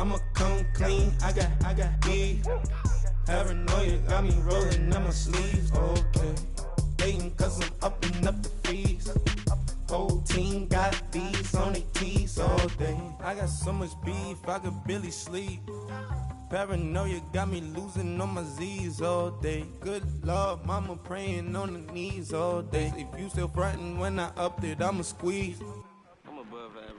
I'ma come clean. I got beef. Paranoia got me rolling on my sleeves. Okay. Dating cause I'm upping up the fees. Whole team got these on their teeth all day. I got so much beef, I could barely sleep. Paranoia got me losing on my Z's all day. Good Lord, mama praying on the knees all day. If you still frontin' when I upped it, I'ma squeeze. I'm above average.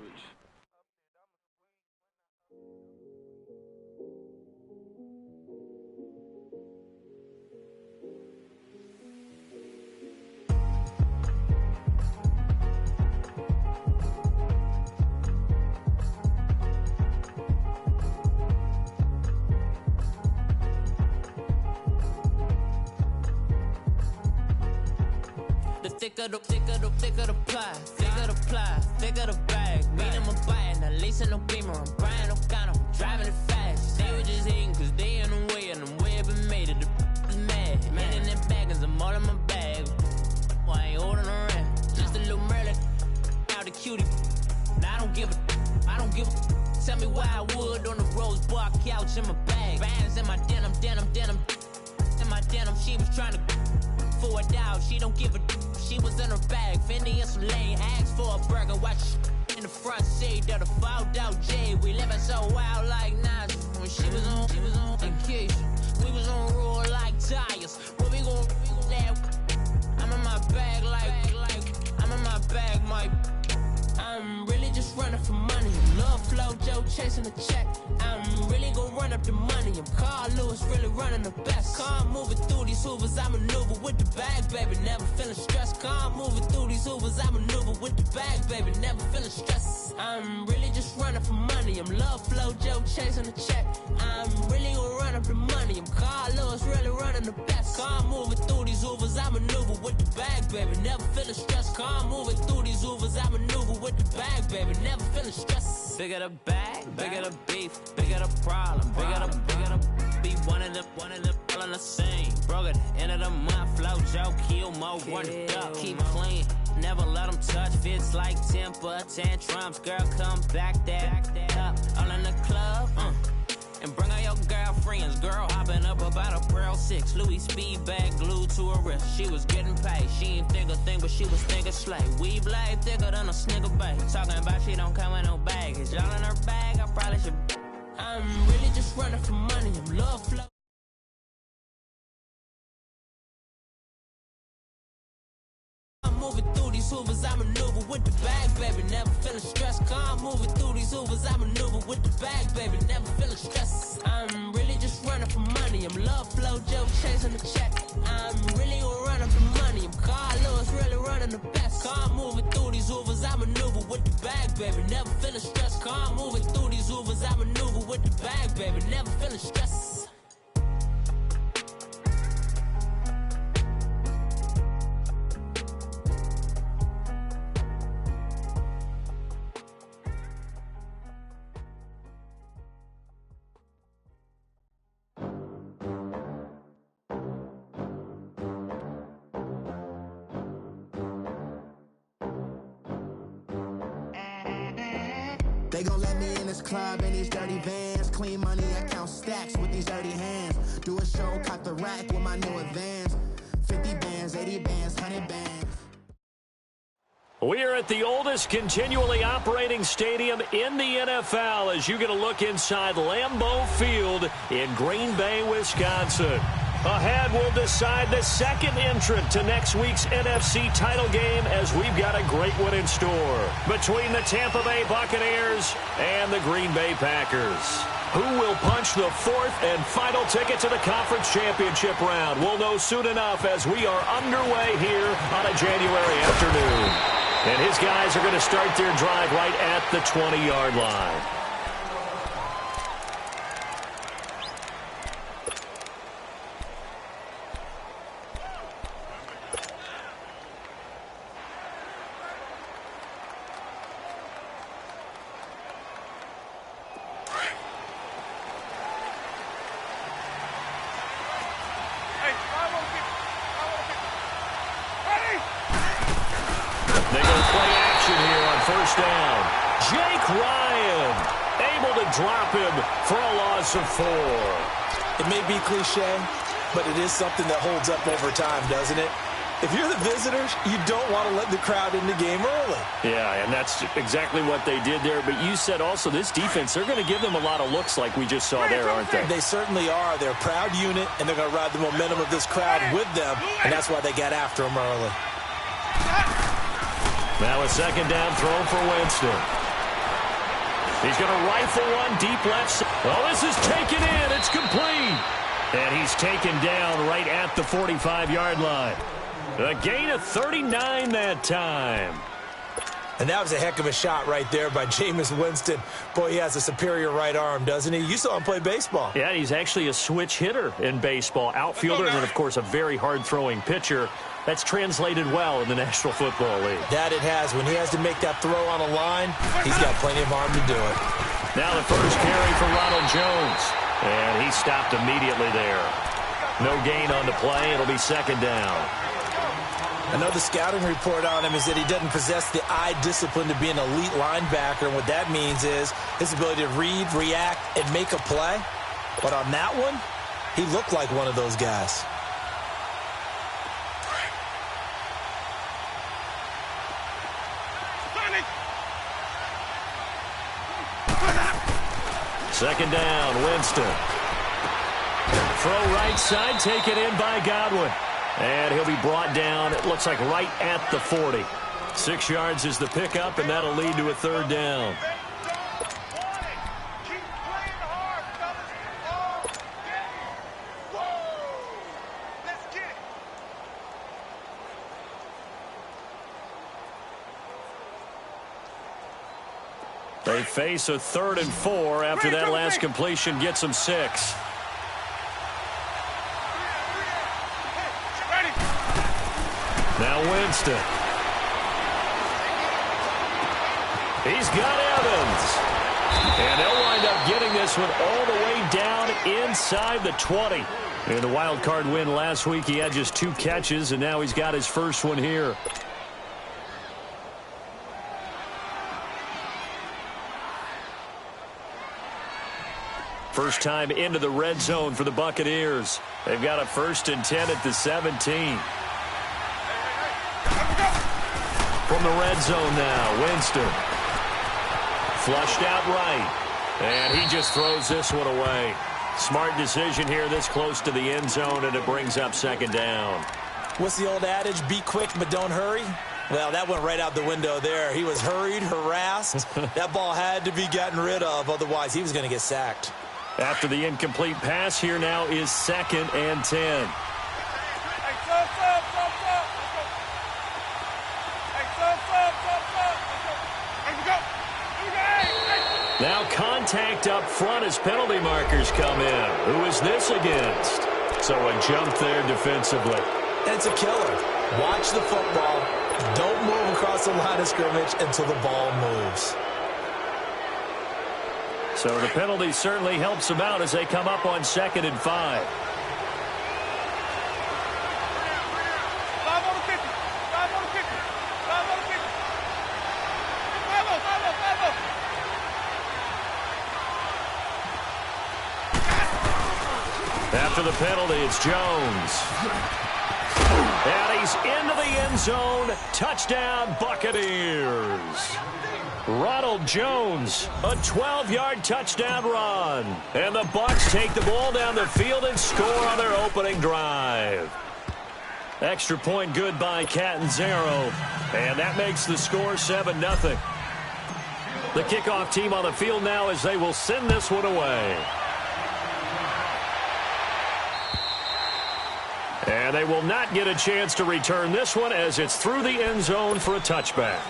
Thicker the pie, thicker the bag. Mean I'm a buyer, not leasing no beamer. I'm buying no counter, I'm driving it fast. They were just hating cause they in the way, and I'm way up and made it. The is mad. Man in them baggins, I'm all in my bag. Well, I ain't holding around. Just a little Merlin, out the cutie. Now I don't give a. Tell me why I would on the rose bar couch in my bag. Bands in my denim. In my denim, she was trying to for it out. She don't give a. She was in her bag, Fendi and some lane. Asked for a burger, watch in the front seat of the fouled out J. We living so wild like Nas. When she was on vacation, we was on roll like tires. What we gon' that? I'm in my bag like I'm in my bag, Mike. I'm really just running for money. Love flow, Joe chasing the check. I'm really gon' run up the money. I'm Carl Lewis, really running the best. Car moving through these Hoovers, I maneuver with the bag, baby. Never feeling stressed. Car moving through these Hoovers, I maneuver with the bag, baby. Never feeling stressed. I'm really just running for money. I'm love flow, Joe chasing the check. I'm really gon' run up the money. I'm Carl Lewis, really running the best. Car moving through these Hoovers, I maneuver with the bag, baby. Never feeling stressed. Car moving through these Hoovers, I maneuver with the bag, baby. Never feeling stressed. Bigger the bag, bigger the beef, bigger the problem, bigger the be one of the all in the same. Broke at the end of the month, flow Joe, kill mo, run it up, keep clean. Never let them touch, fits like temper tantrums. Girl, come back that up, all in the club, and bring all your girlfriends. Girl hopping up about a Pearl 6 Louis speed bag glued to her wrist. She was getting paid, she ain't think a thing, but she was thinking slay. We blade thicker than a snicker bag. Talking about she don't come with no baggage. Y'all in her bag, I probably should. I'm really just running for money. I'm love flow. Moving through these Hoovers, I maneuver with the bag, baby. Never feeling stressed. Car moving through these Hoovers, I maneuver with the bag, baby. Never feeling stressed. I'm really just running for money. I'm love flow, Joe chasing the check. I'm really gonna run up the money. I'm Carl Lewis, really running the best. Car moving through these Hoovers, I maneuver with the bag, baby. Never feeling stressed. Car moving through these Hoovers, I maneuver with the bag, baby. Never feeling stressed. They gon' let me in this club in these dirty vans. Clean money, I count stacks with these dirty hands. Do a show, cop the rack with my new advance. 50 bands, 80 bands, 100 bands. We are at the oldest continually operating stadium in the NFL as you get a look inside Lambeau Field in Green Bay, Wisconsin. Ahead, we'll decide the second entrant to next week's NFC title game as we've got a great one in store between the Tampa Bay Buccaneers and the Green Bay Packers. Who will punch the fourth and final ticket to the conference championship round? We'll know soon enough as we are underway here on a January afternoon. And his guys are going to start their drive right at the 20-yard line. drop him for a loss of 4. It may be cliche, but it is something that holds up over time, doesn't it? If you're the visitors, you don't want to let the crowd in the game early. Yeah, and that's exactly what they did there. But you said also this defense, they're going to give them a lot of looks like we just saw there, aren't they? They certainly are. They're a proud unit, and they're going to ride the momentum of this crowd with them, and that's why they got after them early. Now a second down throw for Winston. He's going to rifle one deep left. Oh, this is taken in. It's complete. And he's taken down right at the 45-yard line. A gain of 39 that time. And that was a heck of a shot right there by Jameis Winston. Boy, he has a superior right arm, doesn't he? You saw him play baseball. Yeah, he's actually a switch hitter in baseball. Outfielder and then, of course, a very hard-throwing pitcher. That's translated well in the National Football League. That it has. When he has to make that throw on a line, he's got plenty of arm to do it. Now the first carry for Ronald Jones. And he stopped immediately there. No gain on the play. It'll be second down. I know the scouting report on him is that he doesn't possess the eye discipline to be an elite linebacker. And what that means is his ability to read, react, and make a play. But on that one, he looked like one of those guys. Second down, Winston. Throw right side, taken in by Godwin. And he'll be brought down, it looks like right at the 40. 6 yards is the pickup, and that'll lead to a third down. They face a 3rd and 4 after that last completion gets them 6. Now Winston. He's got Evans. And they'll wind up getting this one all the way down inside the 20. In the wild card win last week, he had just 2 catches, and now he's got his first one here. First time into the red zone for the Buccaneers. They've got a 1st and 10 at the 17. From the red zone now, Winston. Flushed out right. And he just throws this one away. Smart decision here this close to the end zone, and it brings up second down. What's the old adage? Be quick, but don't hurry. Well, that went right out the window there. He was hurried, harassed. That ball had to be gotten rid of. Otherwise, he was going to get sacked. After the incomplete pass, here now is 2nd and 10. Now contact up front as penalty markers come in. Who is this against? So a jump there defensively. And it's a killer. Watch the football. Don't move across the line of scrimmage until the ball moves. So the penalty certainly helps them out as they come up on 2nd and 5. After the penalty, it's Jones. And he's into the end zone. Touchdown, Buccaneers. Ronald Jones, a 12-yard touchdown run. And the Bucs take the ball down the field and score on their opening drive. Extra point good by Catanzaro. And that makes the score 7-0. The kickoff team on the field now as they will send this one away. And they will not get a chance to return this one as it's through the end zone for a touchback.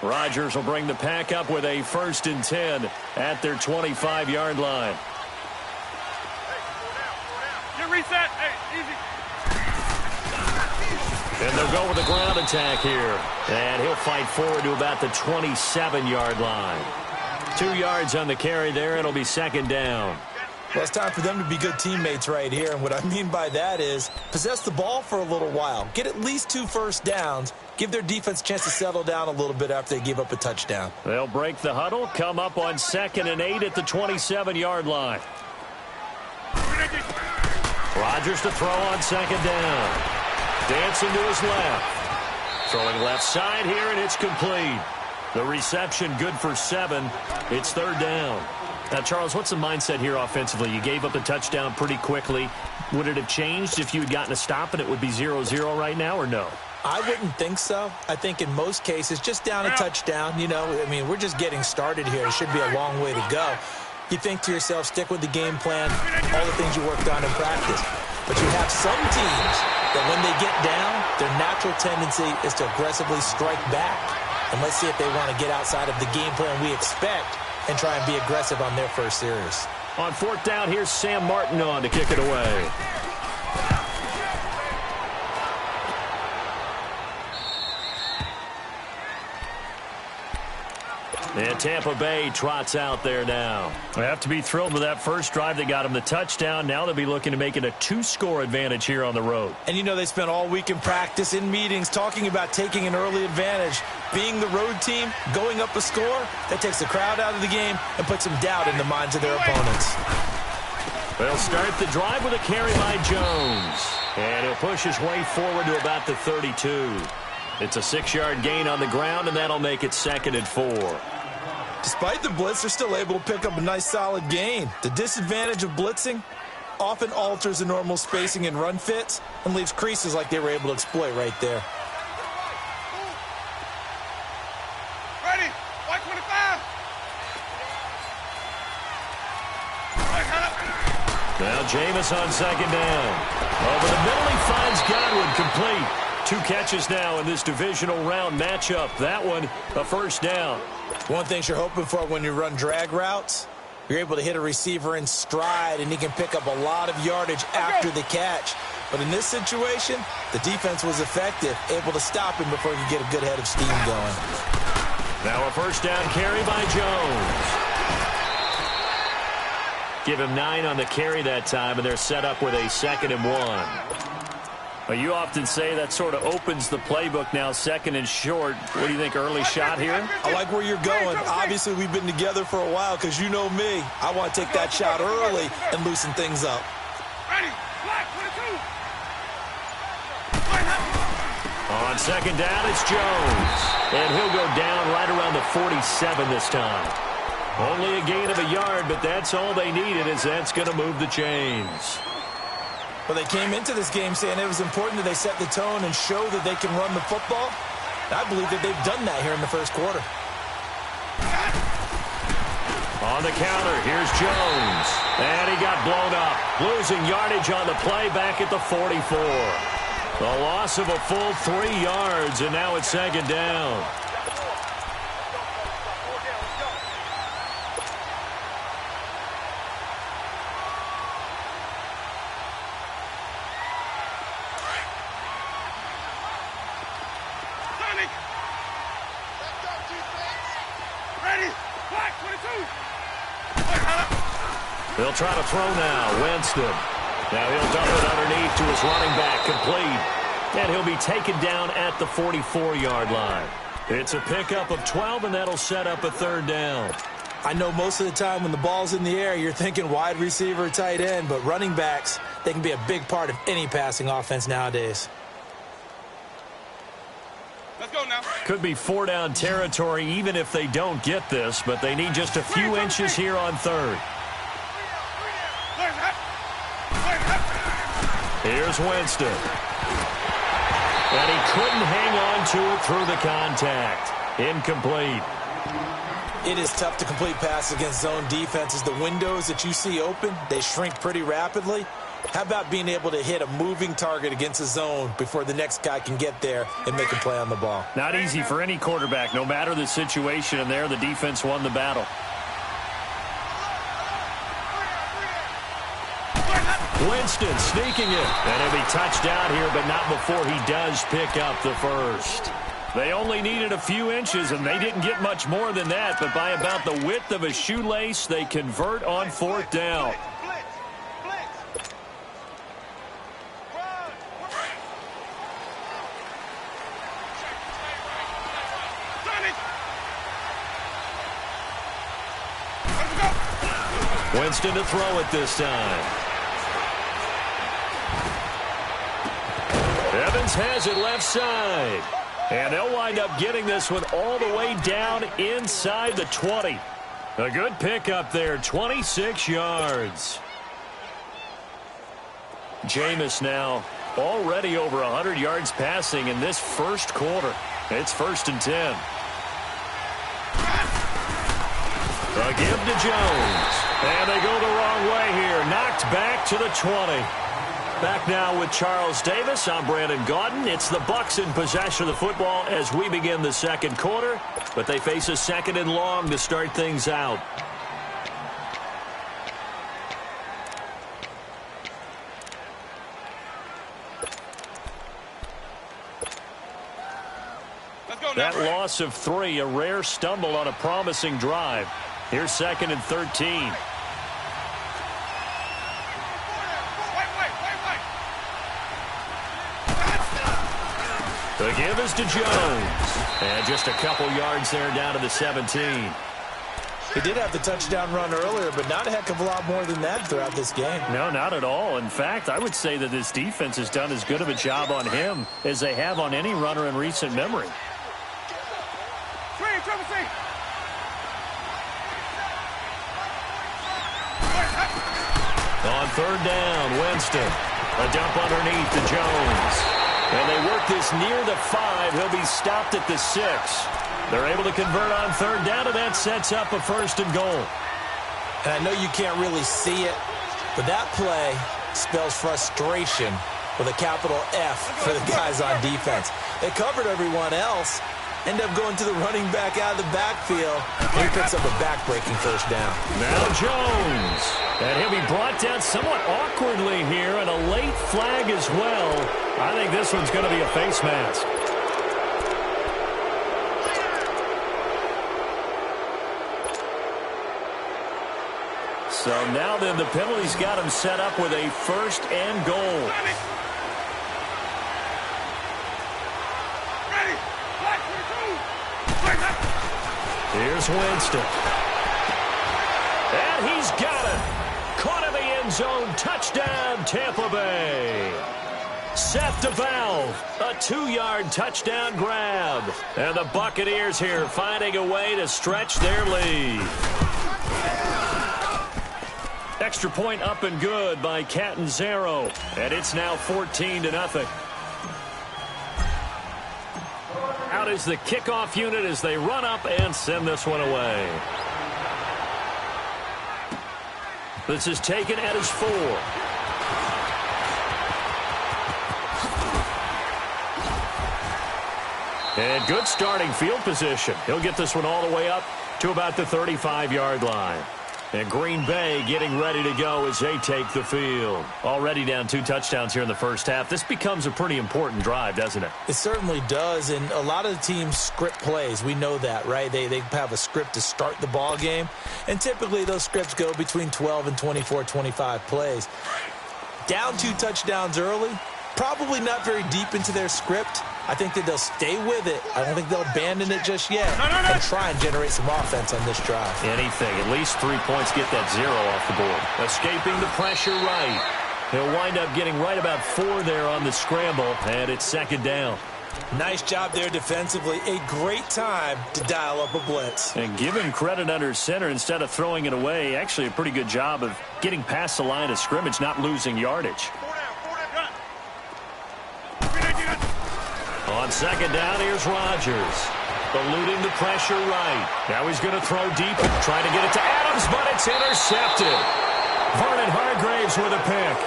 Rodgers will bring the pack up with a 1st and 10 at their 25-yard line. Get reset. Hey, easy. And they'll go with the ground attack here. And he'll fight forward to about the 27-yard line. 2 yards on the carry there. It'll be second down. Well, it's time for them to be good teammates right here, and what I mean by that is possess the ball for a little while, get at least 2 first downs, give their defense a chance to settle down a little bit after they give up a touchdown. They'll break the huddle, come up on 2nd and 8 at the 27-yard line. Rodgers to throw on 2nd down. Dancing to his left. Throwing left side here, and it's complete. The reception good for 7. It's 3rd down. Now, Charles, what's the mindset here offensively? You gave up a touchdown pretty quickly. Would it have changed if you had gotten a stop and it would be 0-0 right now, or no? I wouldn't think so. I think in most cases, just down a touchdown, you know, I mean, we're just getting started here. It should be a long way to go. You think to yourself, stick with the game plan, all the things you worked on in practice. But you have some teams that when they get down, their natural tendency is to aggressively strike back. And let's see if they want to get outside of the game plan we expect and try and be aggressive on their first series. On 4th down, here's Sam Martin on to kick it away. And Tampa Bay trots out there now. They have to be thrilled with that first drive. They got them the touchdown. Now they'll be looking to make it a 2-score advantage here on the road. And you know they spent all week in practice, in meetings, talking about taking an early advantage. Being the road team, going up a score, that takes the crowd out of the game and puts some doubt in the minds of their opponents. They'll start the drive with a carry by Jones. And he'll push his way forward to about the 32. It's a 6-yard gain on the ground, and that'll make it 2nd and 4. Despite the blitz, they're still able to pick up a nice solid gain. The disadvantage of blitzing often alters the normal spacing and run fits and leaves creases like they were able to exploit right there. Ready, white 25. Now Jameis on 2nd down. Over the middle, he finds Godwin complete. 2 catches now in this divisional round matchup. That one, a first down. One thing you're hoping for when you run drag routes, you're able to hit a receiver in stride, and he can pick up a lot of yardage after the catch. But in this situation, the defense was effective, able to stop him before he could get a good head of steam going. Now a first down carry by Jones. Give him 9 on the carry that time, and they're set up with a 2nd and 1. Well, you often say that sort of opens the playbook now, 2nd and short. What do you think, early shot here? I like where you're going. Obviously, we've been together for a while because you know me. I want to take that shot early and loosen things up. Ready, black 22. On 2nd down, it's Jones. And he'll go down right around the 47 this time. Only a gain of a yard, but that's all they needed, as that's going to move the chains. Well, they came into this game saying it was important that they set the tone and show that they can run the football. I believe that they've done that here in the first quarter. On the counter, here's Jones. And he got blown up. Losing yardage on the play back at the 44. The loss of a full 3 yards, and now it's 2nd down. They'll try to throw now. Winston. Now he'll dump it underneath to his running back. Complete. And he'll be taken down at the 44-yard line. It's a pickup of 12, and that'll set up a 3rd down. I know most of the time when the ball's in the air, you're thinking wide receiver, tight end, but running backs, they can be a big part of any passing offense nowadays. Let's go now. Could be 4-down territory even if they don't get this, but they need just a few inches here on 3rd. Here's Winston. And he couldn't hang on to it through the contact. Incomplete. It is tough to complete passes against zone defenses. The windows that you see open, they shrink pretty rapidly. How about being able to hit a moving target against a zone before the next guy can get there and make a play on the ball? Not easy for any quarterback, no matter the situation, and there the defense won the battle. Winston sneaking it. And he'll be touched down here, but not before he does pick up the first. They only needed a few inches, and they didn't get much more than that. But by about the width of a shoelace, they convert on 4th down. Winston to throw it this time. Evans has it left side. And they'll wind up getting this one all the way down inside the 20. A good pickup there, 26 yards. Jameis now already over 100 yards passing in this first quarter. It's 1st and 10. A give to Jones. And they go the wrong way here. Knocked back to the 20. Back now with Charles Davis. I'm Brandon Gaudin. It's the Bucs in possession of the football as we begin the second quarter. But they face a 2nd and long to start things out. That loss of 3, a rare stumble on a promising drive. Here's 2nd and 13. The give is to Jones. And just a couple yards there down to the 17. He did have the touchdown run earlier, but not a heck of a lot more than that throughout this game. No, not at all. In fact, I would say that this defense has done as good of a job on him as they have on any runner in recent memory. On 3rd down, Winston. A dump underneath to Jones. And they work this near the 5. He'll be stopped at the 6. They're able to convert on 3rd down, and that sets up a 1st and goal. And I know you can't really see it, but that play spells frustration with a capital F for the guys on defense. They covered everyone else, end up going to the running back out of the backfield. He picks up a back-breaking 1st down. Now Jones. And he'll be brought down somewhat awkwardly here, and a late flag as well. I think this one's going to be a face mask. So now then the penalty's got him set up with a 1st and goal. Here's Winston. And he's got it. Caught in the end zone. Touchdown, Tampa Bay. Seth DeValve, a 2-yard touchdown grab. And the Buccaneers here finding a way to stretch their lead. Extra point up and good by Catanzaro. And it's now 14-0. Out is the kickoff unit as they run up and send this one away. This is taken at his 4. And good starting field position. He'll get this one all the way up to about the 35-yard line. And Green Bay getting ready to go as they take the field. Already down 2 touchdowns here in the first half. This becomes a pretty important drive, doesn't it? It certainly does, and a lot of the teams script plays. We know that, right? They have a script to start the ball game, and typically those scripts go between 12 and 24, 25 plays. Down 2 touchdowns early, probably not very deep into their script. I think that they'll stay with it. I don't think they'll abandon it just yet and try and generate some offense on this drive. Anything. At least 3 points, get that 0 off the board. Escaping the pressure right. He'll wind up getting right about 4 there on the scramble, and it's 2nd down. Nice job there defensively. A great time to dial up a blitz. And give him credit under center instead of throwing it away. Actually a pretty good job of getting past the line of scrimmage, not losing yardage. On 2nd down, here's Rodgers. Eluding the pressure right. Now he's going to throw deep, trying to get it to Adams, but it's intercepted. Vernon Hargreaves with a pick.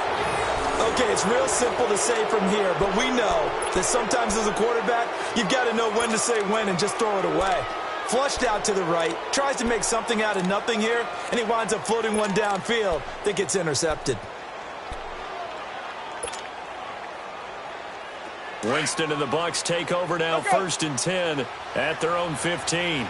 Okay, it's real simple to say from here, but we know that sometimes as a quarterback, you've got to know when to say when and just throw it away. Flushed out to the right, tries to make something out of nothing here, and he winds up floating one downfield that gets intercepted. Winston and the Bucs take over now, 1st and 10 at their own 15.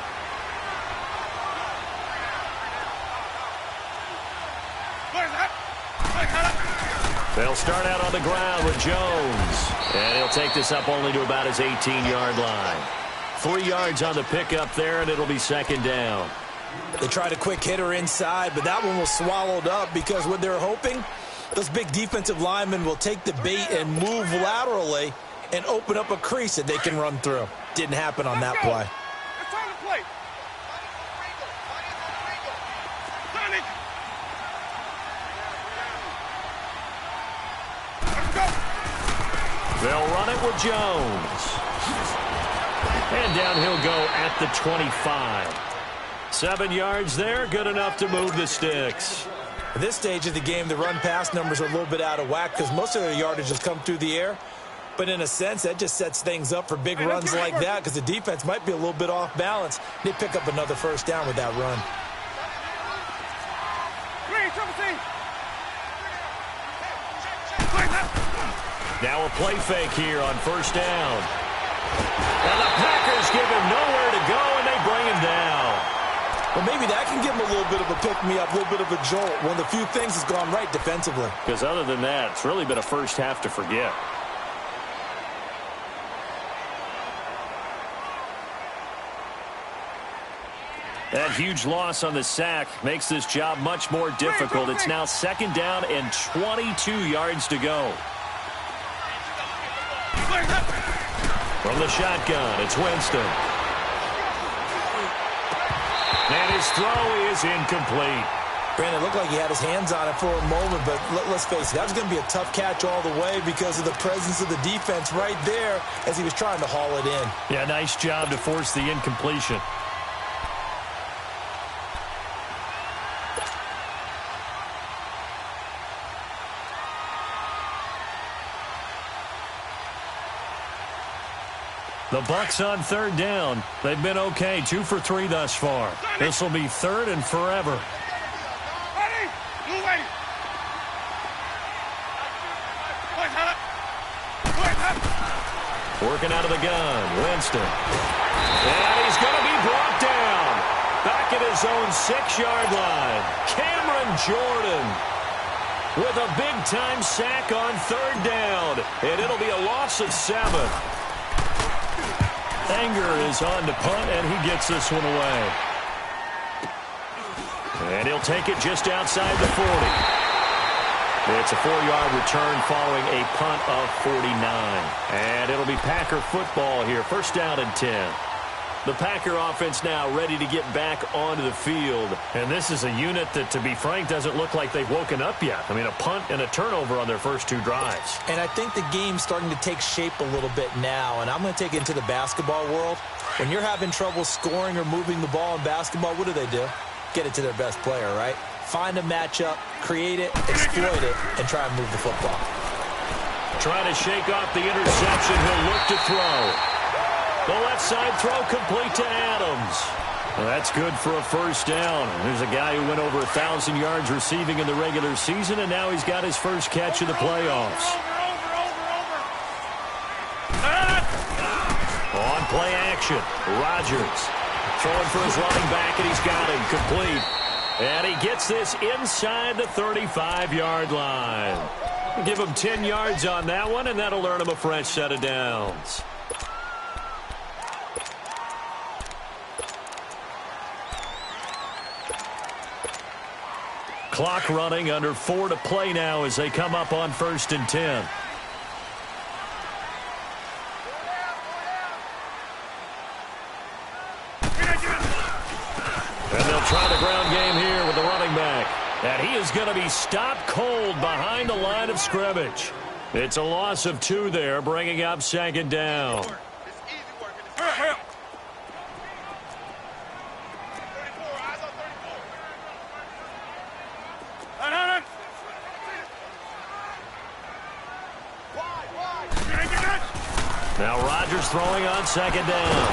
They'll start out on the ground with Jones. And he'll take this up only to about his 18-yard line. 3 yards on the pickup there, and it'll be 2nd down. They tried a quick hitter inside, but that one was swallowed up because what they're hoping, those big defensive linemen will take the bait and move laterally and open up a crease that they can run through. Didn't happen on that play. It's time to play. Sonic. Let's go. They'll run it with Jones. And down he'll go at the 25. 7 yards there, good enough to move the sticks. At this stage of the game, the run-pass numbers are a little bit out of whack because most of their yardage has come through the air. But in a sense, that just sets things up for big runs like that because the defense might be a little bit off balance. They pick up another first down with that run. Now a play fake here on first down. And the Packers give him nowhere to go, and they bring him down. Well, maybe that can give him a little bit of a pick-me-up, a little bit of a jolt. One of the few things has gone right defensively. Because other than that, it's really been a first half to forget. That huge loss on the sack makes this job much more difficult. It's now second down and 22 yards to go. From the shotgun, it's Winston. And his throw is incomplete. Brandon, it looked like he had his hands on it for a moment, but let's face it, that was going to be a tough catch all the way because of the presence of the defense right there as he was trying to haul it in. Yeah, nice job to force the incompletion. The Bucs on third down. They've been okay, 2 for 3 thus far. This will be third and forever. Ready? Blue ready. Working out of the gun, Winston. And he's going to be brought down. Back at his own 6-yard line. Cameron Jordan with a big-time sack on third down. And it'll be a loss of 7. Anger is on to punt, and he gets this one away. And he'll take it just outside the 40. It's a 4-yard return following a punt of 49. And it'll be Packer football here. First down and 10. The Packer offense now ready to get back onto the field. And this is a unit that, to be frank, doesn't look like they've woken up yet. I mean, a punt and a turnover on their first 2 drives. And I think the game's starting to take shape a little bit now. And I'm going to take it into the basketball world. When you're having trouble scoring or moving the ball in basketball, what do? Get it to their best player, right? Find a matchup, create it, exploit it, and try and move the football. Trying to shake off the interception. He'll look to throw. The left side throw complete to Adams. Well, that's good for a first down. There's a guy who went over 1,000 yards receiving in the regular season, and now he's got his first catch of the playoffs. On play action, Rodgers throwing for his running back, and he's got him complete. And he gets this inside the 35-yard line. Give him 10 yards on that one, and that'll earn him a fresh set of downs. Clock running, under 4 to play now as they come up on first and 10. And they'll try the ground game here with the running back. And he is going to be stopped cold behind the line of scrimmage. It's a loss of 2 there, bringing up second down. Now Rodgers throwing on second down.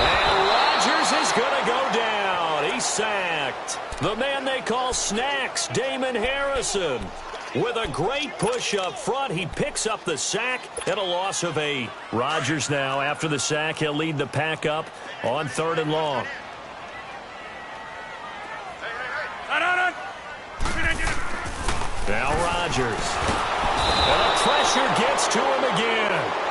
And Rodgers is going to go down. He's sacked. The man they call Snacks, Damon Harrison. With a great push up front, he picks up the sack and a loss of 8. Rodgers now, after the sack, he'll lead the Pack up on 3rd and long. Now Rodgers. And the pressure gets to him again.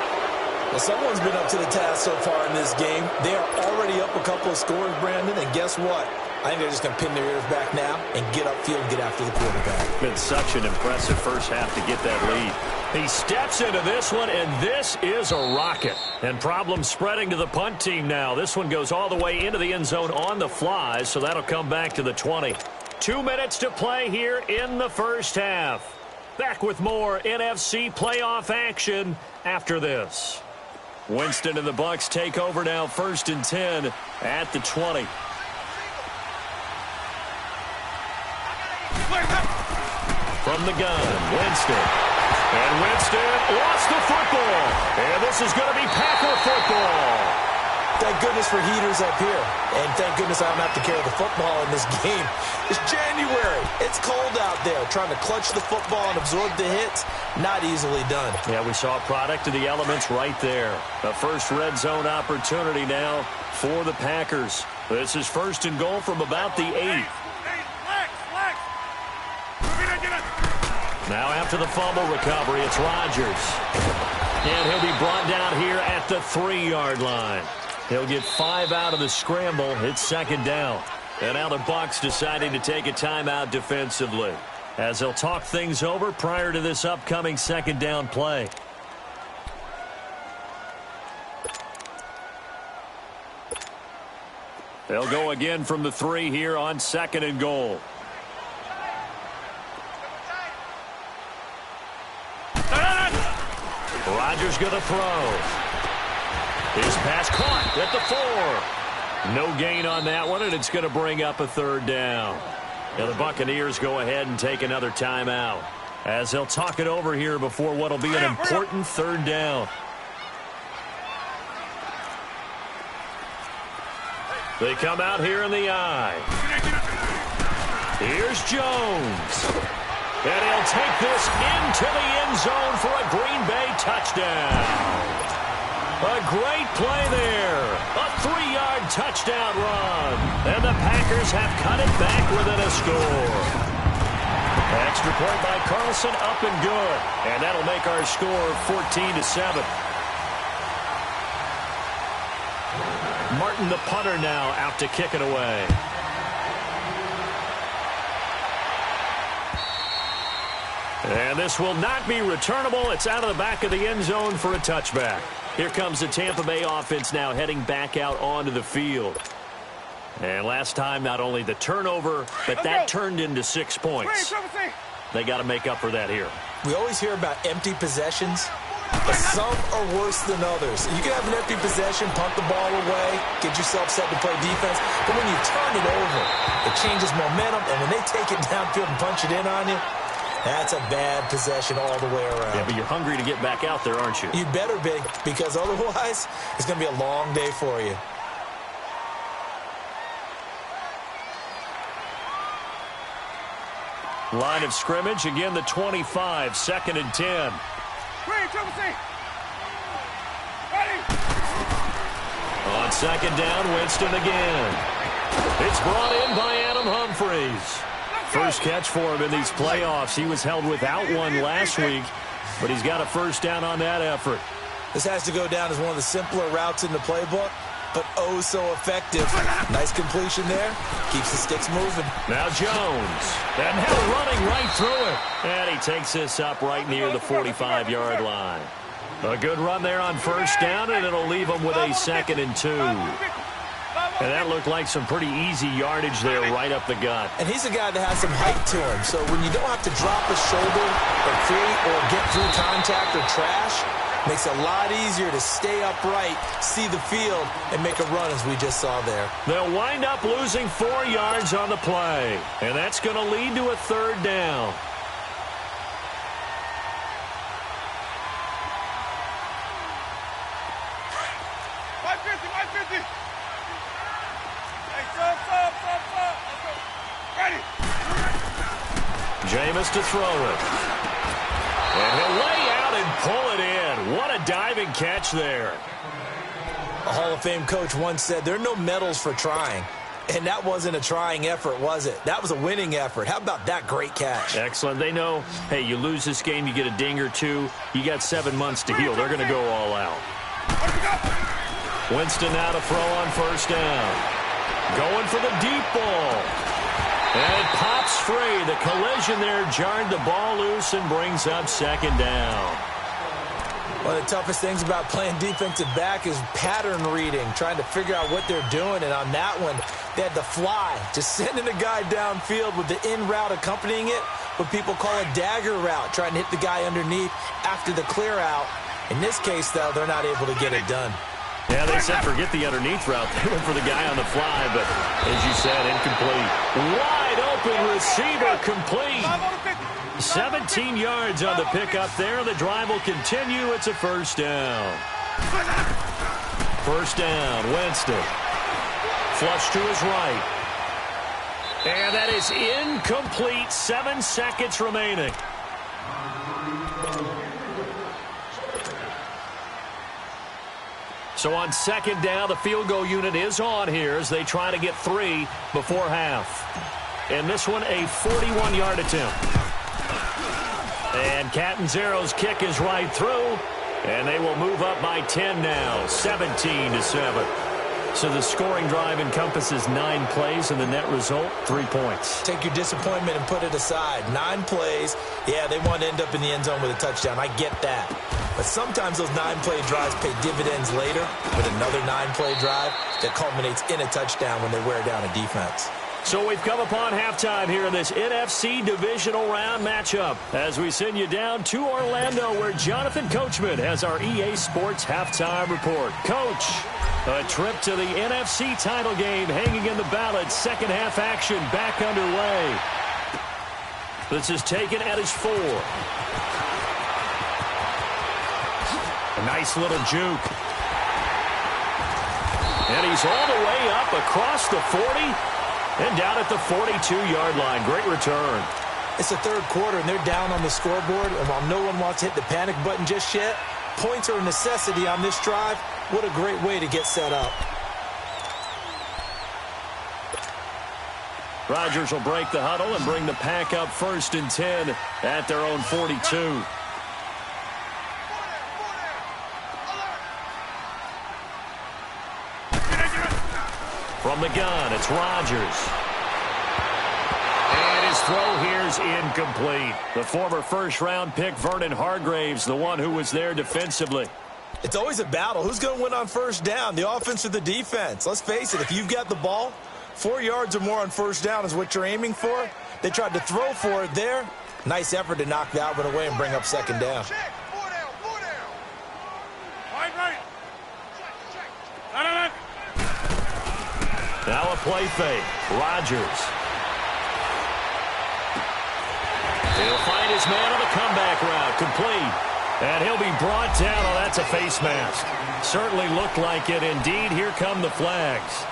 Well, someone's been up to the task so far in this game. They are already up a couple of scores, Brandon, and guess what? I think they're just going to pin their ears back now and get upfield and get after the quarterback. Been such an impressive first half to get that lead. He steps into this one, and this is a rocket. And problem spreading to the punt team now. This one goes all the way into the end zone on the fly, so that'll come back to the 20. 2 minutes to play here in the first half. Back with more NFC playoff action after this. Winston and the Bucs take over now, 1st and 10 at the 20. From the gun, Winston. And Winston lost the football. And this is going to be Packer football. Thank goodness for heaters up here. And thank goodness I don't have to carry the football in this game. It's January. It's cold out there. Trying to clutch the football and absorb the hits, not easily done. Yeah, we saw a product of the elements right there. The first red zone opportunity now for the Packers. This is 1st and goal from about the 8. Now after the fumble recovery, it's Rodgers. And he'll be brought down here at the 3-yard line. He'll get 5 out of the scramble. It's 2nd down. And now the Bucs deciding to take a timeout defensively, as they'll talk things over prior to this upcoming 2nd down play. They'll go again from the 3 here on 2nd and goal. Rodgers going to throw. His pass caught at the 4. No gain on that one, and it's going to bring up a 3rd down. Now the Buccaneers go ahead and take another timeout, as they'll talk it over here before what will be an important 3rd down. They come out here in the eye. Here's Jones. And he'll take this into the end zone for a Green Bay touchdown. A great play there. A 3-yard touchdown run. And the Packers have cut it back within a score. Extra point by Carlson, up and good. And that'll make our score 14-7. Martin, the punter, now out to kick it away. And this will not be returnable. It's out of the back of the end zone for a touchback. Here comes the Tampa Bay offense now heading back out onto the field. And last time, not only the turnover, but that turned into 6 points. They got to make up for that here. We always hear about empty possessions, but some are worse than others. You can have an empty possession, punt the ball away, get yourself set to play defense, but when you turn it over, it changes momentum, and when they take it downfield and punch it in on you, that's a bad possession all the way around. Yeah, but you're hungry to get back out there, aren't you? You better be, because otherwise it's going to be a long day for you. Line of scrimmage, again the 25, 2nd and 10. On 2nd down, Winston again. It's brought in by Adam Humphries. First catch for him in these playoffs. He was held without one last week, but he's got a 1st down on that effort. This has to go down as one of the simpler routes in the playbook, but oh so effective. Nice completion there. Keeps the sticks moving. Now Jones. And now running right through it. And he takes this up right near the 45-yard line. A good run there on 1st down, and it'll leave him with a 2nd and 2. And that looked like some pretty easy yardage there right up the gut. And he's a guy that has some height to him. So when you don't have to drop a shoulder or create or get through contact or trash, makes it a lot easier to stay upright, see the field, and make a run as we just saw there. They'll wind up losing 4 yards on the play. And that's going to lead to a 3rd down. Jameis to throw it. And he'll lay out and pull it in. What a diving catch there. A Hall of Fame coach once said, there are no medals for trying. And that wasn't a trying effort, was it? That was a winning effort. How about that great catch? Excellent. They know, hey, you lose this game, you get a ding or two. You got 7 months to heal. They're going to go all out. Winston now to throw on first down. Going for the deep ball. And it pops free. The collision there jarred the ball loose and brings up second down. One of the toughest things about playing defensive back is pattern reading, trying to figure out what they're doing. And on that one, they had the fly, just sending a guy downfield with the in route accompanying it, what people call a dagger route, trying to hit the guy underneath after the clear out. In this case, though, they're not able to get it done. Yeah, they said forget the underneath route. They went for the guy on the fly, but as you said, incomplete. Wide open receiver, complete. 17 yards on the pickup there. The drive will continue. It's a first down. First down, Winston. Flush to his right. And that is incomplete. 7 seconds remaining. So on second down, the field goal unit is on here as they try to get 3 before half. And this one, a 41-yard attempt. And Catanzaro's kick is right through. And they will move up by 10 now, 17-7. So the scoring drive encompasses 9 plays, and the net result, 3 points. Take your disappointment and put it aside. 9 plays. Yeah, they want to end up in the end zone with a touchdown. I get that. But sometimes those 9-play drives pay dividends later with another 9-play drive that culminates in a touchdown when they wear down a defense. So we've come upon halftime here in this NFC divisional round matchup as we send you down to Orlando where Jonathan Coachman has our EA Sports halftime report. Coach, a trip to the NFC title game hanging in the balance. Second half action back underway. This is taken at his 4. A nice little juke. And he's all the way up across the 40. And down at the 42-yard line. Great return. It's the third quarter, and they're down on the scoreboard. And while no one wants to hit the panic button just yet, points are a necessity on this drive. What a great way to get set up. Rodgers will break the huddle and bring the pack up 1st and 10 at their own 42. From the gun, it's Rodgers. And his throw here is incomplete. The former first-round pick, Vernon Hargreaves, the one who was there defensively. It's always a battle. Who's going to win on first down, the offense or the defense? Let's face it, if you've got the ball, 4 yards or more on first down is what you're aiming for. They tried to throw for it there. Nice effort to knock that one away and bring up second down. Now a play fake. Rodgers. He'll find his man on the comeback route. Complete. And he'll be brought down. Oh, that's a face mask. Certainly looked like it. Indeed, here come the flags.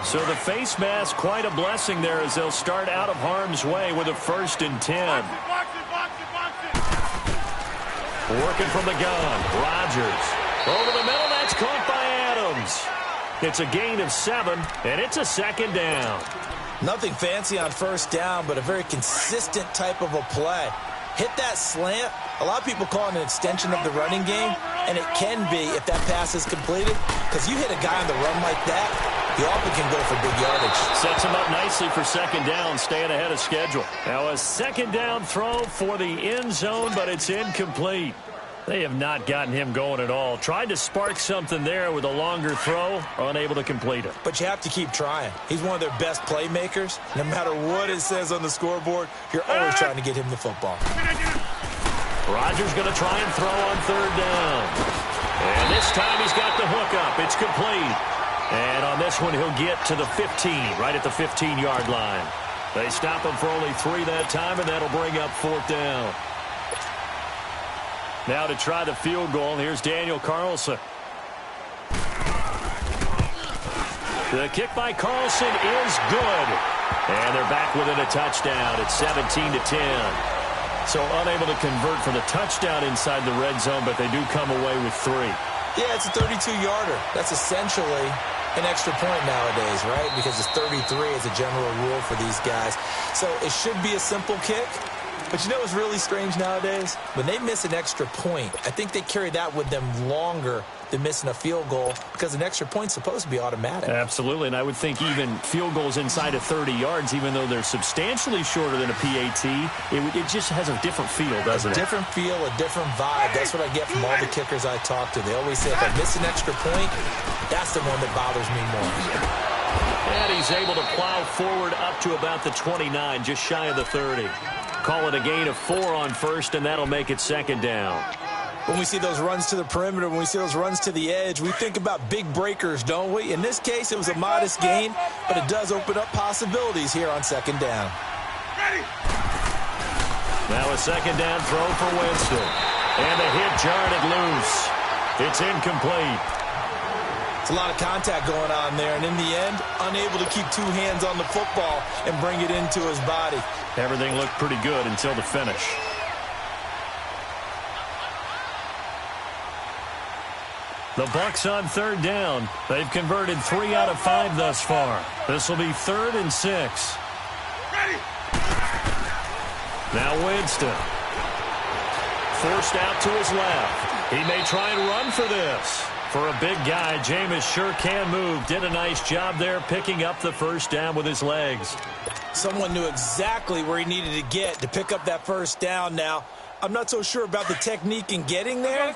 So the face mask, quite a blessing there as they'll start out of harm's way with a 1st and 10. Working from the gun. Rodgers. Over the middle, that's caught by Adams. It's a gain of 7, and it's a second down. Nothing fancy on first down, but a very consistent type of a play. Hit that slant. A lot of people call it an extension of the running game, and it can be if that pass is completed, because you hit a guy on the run like that, he often can go for big yardage. Sets him up nicely for second down, staying ahead of schedule. Now a second down throw for the end zone, but it's incomplete. They have not gotten him going at all. Tried to spark something there with a longer throw, unable to complete it. But you have to keep trying. He's one of their best playmakers. No matter what it says on the scoreboard, you're always trying to get him the football. Rodgers going to try and throw on third down. And this time he's got the hook up. It's complete. And on this one, he'll get to the 15, right at the 15-yard line. They stop him for only 3 that time, and that'll bring up 4th down. Now to try the field goal, here's Daniel Carlson. The kick by Carlson is good. And they're back within a touchdown. It's 17-10. So unable to convert for the touchdown inside the red zone, but they do come away with 3. Yeah, it's a 32-yarder. That's essentially an extra point nowadays, right? Because it's 33 as a general rule for these guys. So it should be a simple kick. But you know what's really strange nowadays? When they miss an extra point, I think they carry that with them longer than missing a field goal because an extra point's supposed to be automatic. Absolutely, and I would think even field goals inside of 30 yards, even though they're substantially shorter than a PAT, it just has a different feel, doesn't it? A different feel, a different vibe. That's what I get from all the kickers I talk to. They always say if I miss an extra point, that's the one that bothers me more. And he's able to plow forward up to about the 29, just shy of the 30. Call it a gain of 4 on first, and that'll make it second down. When we see those runs to the perimeter, when we see those runs to the edge, we think about big breakers, don't we? In this case, it was a modest gain, but it does open up possibilities here on second down. Ready. Now a second down throw for Winston. And the hit jarred it loose. It's incomplete. It's a lot of contact going on there, and in the end, unable to keep two hands on the football and bring it into his body. Everything looked pretty good until the finish. The Bucs on third down. They've converted 3 out of 5 thus far. This will be 3rd and 6. Ready. Now Winston. Forced out to his left. He may try and run for this. For a big guy, Jameis sure can move. Did a nice job there picking up the first down with his legs. Someone knew exactly where he needed to get to pick up that first down now. I'm not so sure about the technique in getting there,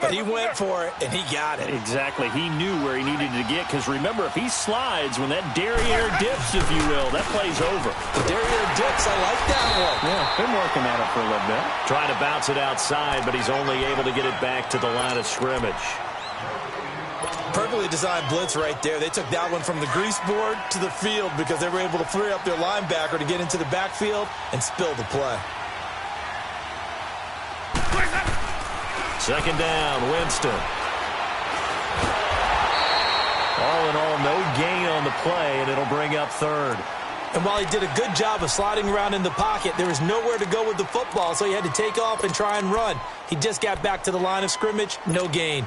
but he went for it, and he got it. Exactly. He knew where he needed to get, because remember, if he slides, when that derriere dips, if you will, that play's over. The derriere dips, I like that one. Yeah, been working at it for a little bit. Trying to bounce it outside, but he's only able to get it back to the line of scrimmage. Perfectly designed blitz right there. They took that one from the grease board to the field because they were able to free up their linebacker to get into the backfield and spill the play. Second down, Winston. All in all, no gain on the play, and it'll bring up 3rd. And while he did a good job of sliding around in the pocket, there was nowhere to go with the football, so he had to take off and try and run. He just got back to the line of scrimmage, no gain.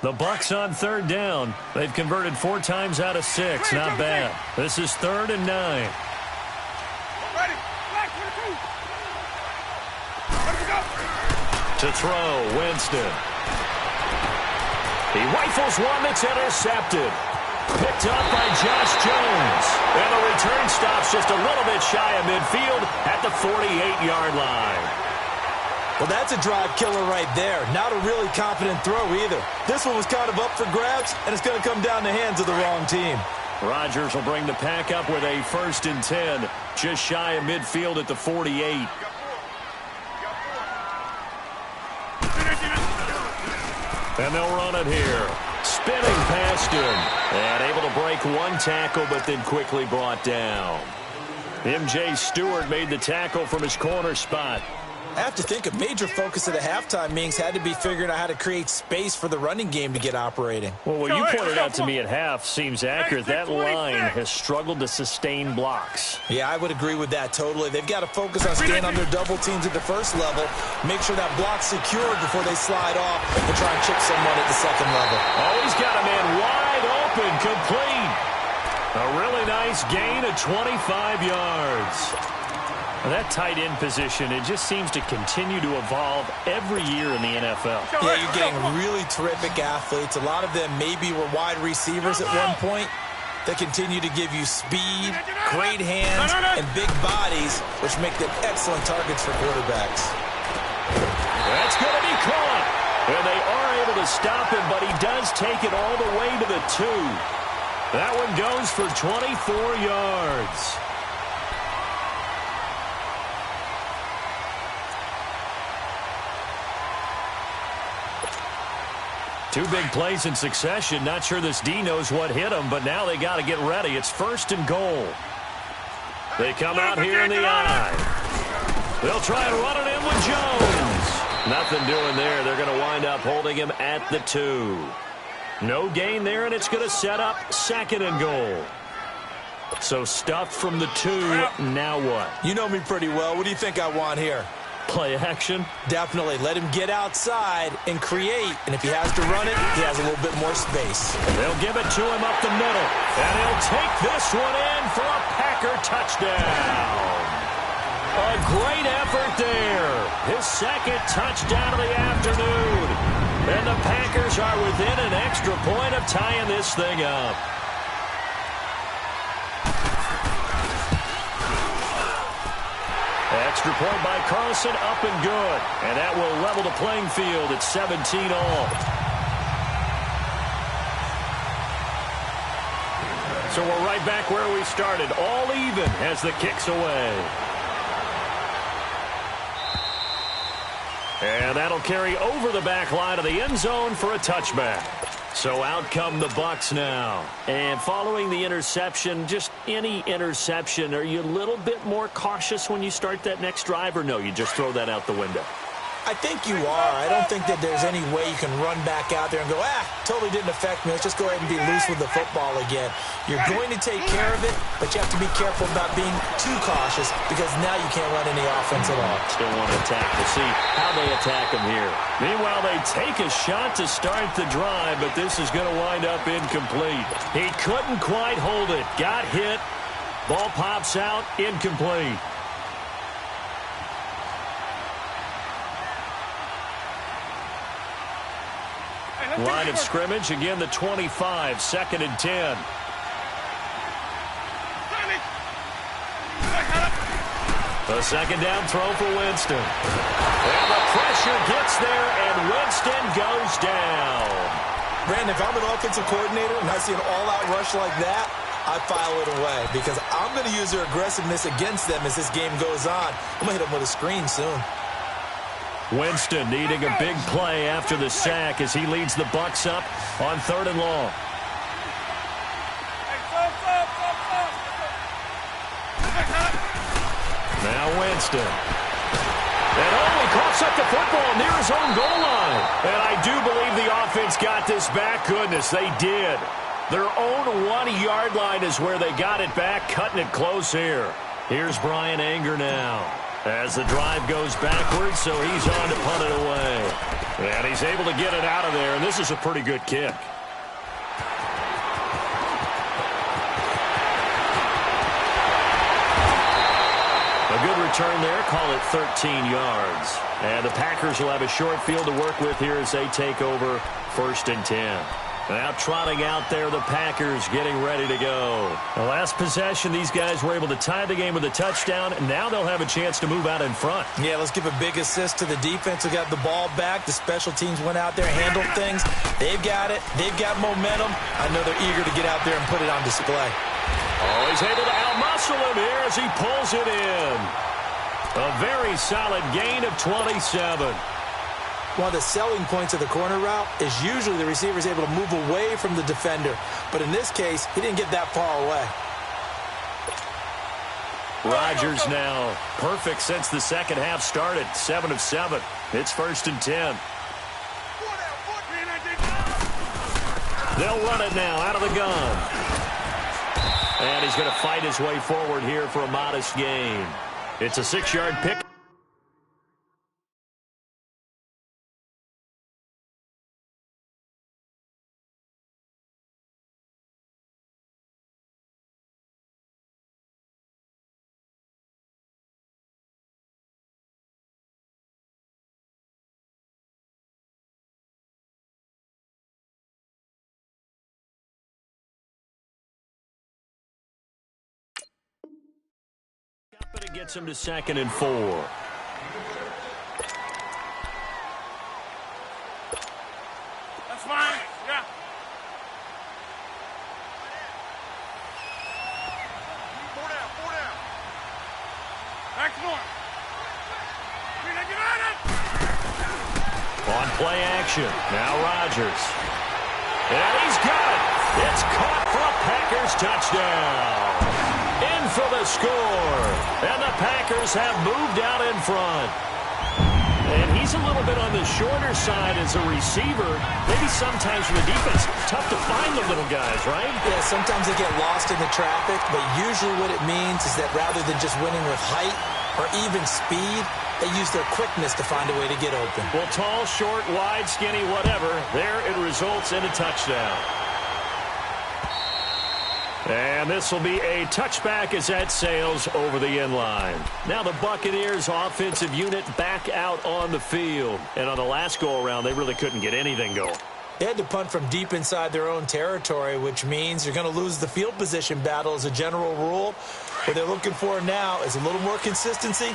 The Bucs on third down. They've converted 4 times out of 6. Not bad. This is 3rd and 9. Ready. Black 22. Ready to go. To throw, Winston. He rifles one that's intercepted. Picked up by Josh Jones. And the return stops just a little bit shy of midfield at the 48-yard line. Well, that's a drive killer right there. Not a really confident throw either. This one was kind of up for grabs, and it's going to come down the hands of the wrong team. Rodgers will bring the pack up with a 1st and 10, just shy of midfield at the 48. And they'll run it here. Spinning past him. And able to break one tackle, but then quickly brought down. M.J. Stewart made the tackle from his corner spot. I have to think a major focus of the halftime meetings had to be figuring out how to create space for the running game to get operating. Well, what you pointed out to me at half seems accurate. That line has struggled to sustain blocks. Yeah, I would agree with that totally. They've got to focus on staying on their double teams at the first level, make sure that block's secured before they slide off and try and chip someone at the second level. Oh, he's got a man wide open, complete. A really nice gain of 25 yards. That tight end position, it just seems to continue to evolve every year in the NFL. Yeah, you're getting really terrific athletes. A lot of them maybe were wide receivers at one point. They continue to give you speed, great hands, and big bodies, which make them excellent targets for quarterbacks. That's going to be caught. And they are able to stop him, but he does take it all the way to the 2. That one goes for 24 yards. Two big plays in succession. Not sure this D knows what hit him, but now they got to get ready. It's 1st and goal. They come out here in the I. They'll try and run it in with Jones. Nothing doing there. They're going to wind up holding him at the 2. No gain there, and it's going to set up 2nd and goal. So stuffed from the 2. Now what? You know me pretty well. What do you think I want here? Play action. Definitely. Let him get outside and create. And if he has to run it, he has a little bit more space. They'll give it to him up the middle. And he'll take this one in for a Packer touchdown. A great effort there. His second touchdown of the afternoon. And the Packers are within an extra point of tying this thing up. Extra point by Carlson, up and good. And that will level the playing field at 17 all. So we're right back where we started, all even as the kick's away. And that'll carry over the back line of the end zone for a touchback. So out come the Bucs now. And following the interception, just any interception, are you a little bit more cautious when you start that next drive, or no, you just throw that out the window? I think you are. I don't think that there's any way you can run back out there and go, totally didn't affect me. Let's just go ahead and be loose with the football again. You're going to take care of it, but you have to be careful about being too cautious because now you can't run any offense at all. Still want to attack. We'll see how they attack him here. Meanwhile, they take a shot to start the drive, but this is going to wind up incomplete. He couldn't quite hold it. Got hit. Ball pops out. Incomplete. Line of scrimmage, again the 25, 2nd and 10. A second down throw for Winston. And the pressure gets there, and Winston goes down. Brandon, if I'm an offensive coordinator and I see an all-out rush like that, I file it away because I'm going to use their aggressiveness against them as this game goes on. I'm going to hit them with a screen soon. Winston needing a big play after the sack as he leads the Bucs up on 3rd and long. Now Winston. And he coughs up the football near his own goal line. And I do believe the offense got this back. Goodness, they did. Their own 1-yard line is where they got it back, cutting it close here. Here's Brian Anger now. As the drive goes backwards, so he's on to punt it away. And he's able to get it out of there, and this is a pretty good kick. A good return there, call it 13 yards. And the Packers will have a short field to work with here as they take over 1st and 10. Now trotting out there, the Packers getting ready to go. The last possession, these guys were able to tie the game with a touchdown, and now they'll have a chance to move out in front. Yeah, let's give a big assist to the defense who got the ball back. The special teams went out there, handled things. They've got it. They've got momentum. I know they're eager to get out there and put it on display. Oh, he's able to outmuscle him here as he pulls it in. A very solid gain of 27. One of the selling points of the corner route is usually the receiver is able to move away from the defender. But in this case, he didn't get that far away. Rodgers now perfect since the second half started. 7 of 7. It's 1st and 10. They'll run it now out of the gun. And he's going to fight his way forward here for a modest gain. It's a 6-yard pick. But it gets him to 2nd and 4. That's fine. Yeah. Four down. Back to north. On play action. Now Rodgers. And he's got it. It's caught for a Packers touchdown. In for the score. And the Packers have moved out in front. And he's a little bit on the shorter side as a receiver. Maybe sometimes for the defense, tough to find the little guys, right? Yeah, sometimes they get lost in the traffic, but usually what it means is that rather than just winning with height or even speed, They use their quickness to find a way to get open. Well, tall, short, wide, skinny, whatever, there it results in a touchdown. And this will be a touchback as that sails over the end line. Now the Buccaneers offensive unit back out on the field. And on the last go-around, they really couldn't get anything going. They had to punt from deep inside their own territory, which means you're going to lose the field position battle as a general rule. What they're looking for now is a little more consistency,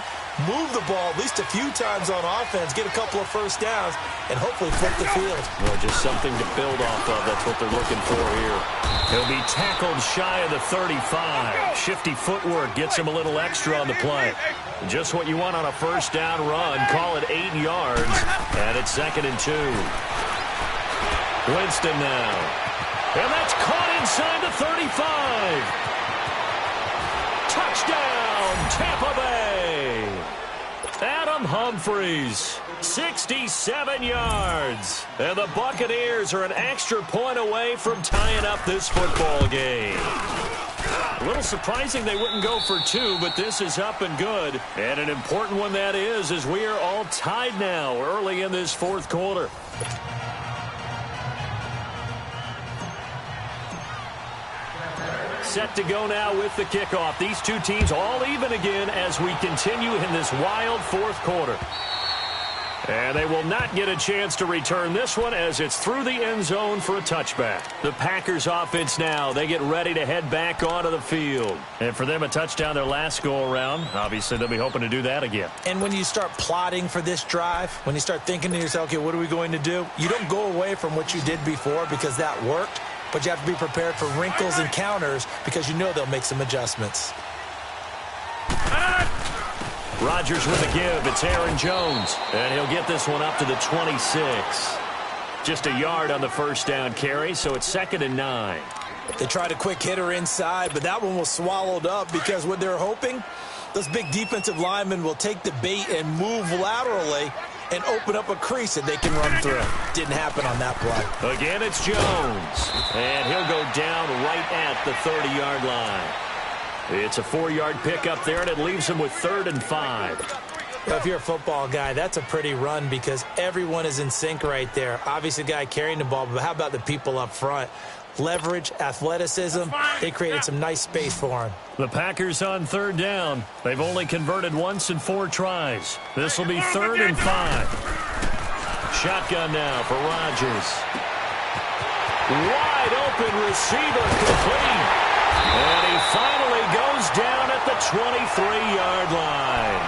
move the ball at least a few times on offense, get a couple of first downs, and hopefully flip the field. Well, just something to build off of. That's what they're looking for here. He'll be tackled shy of the 35. Shifty footwork gets him a little extra on the play. Just what you want on a first down run. Call it 8 yards, and it's 2nd and 2. Winston now. And that's caught inside the 35. Touchdown, Tampa Bay. Adam Humphries, 67 yards. And the Buccaneers are an extra point away from tying up this football game. A little surprising they wouldn't go for 2, but this is up and good. And an important one that is, as we are all tied now early in this 4th quarter. Set to go now with the kickoff. These two teams all even again as we continue in this wild 4th quarter. And they will not get a chance to return this one as it's through the end zone for a touchback. The Packers offense now, they get ready to head back onto the field. And for them, a touchdown their last go-around. Obviously, they'll be hoping to do that again. And when you start plotting for this drive, when you start thinking to yourself, okay, what are we going to do? You don't go away from what you did before because that worked. But you have to be prepared for wrinkles and counters because you know they'll make some adjustments. Rodgers with a give. It's Aaron Jones. And he'll get this one up to the 26. Just a yard on the first down carry, so it's 2nd and 9. They tried a quick hitter inside, but that one was swallowed up because what they're hoping, those big defensive linemen will take the bait and move laterally and open up a crease that they can run through. Didn't happen on that play. Again, it's Jones. And he'll go down right at the 30-yard line. It's a 4-yard pickup there, and it leaves him with 3rd and 5. Well, if you're a football guy, that's a pretty run because everyone is in sync right there. Obviously, the guy carrying the ball, but how about the people up front? Leverage, athleticism, they created some nice space for him. The Packers on 3rd down. They've only converted once in 4 tries. This will be 3rd and 5. Shotgun now for Rodgers. Wide open receiver complete. And he finally goes down at the 23-yard line.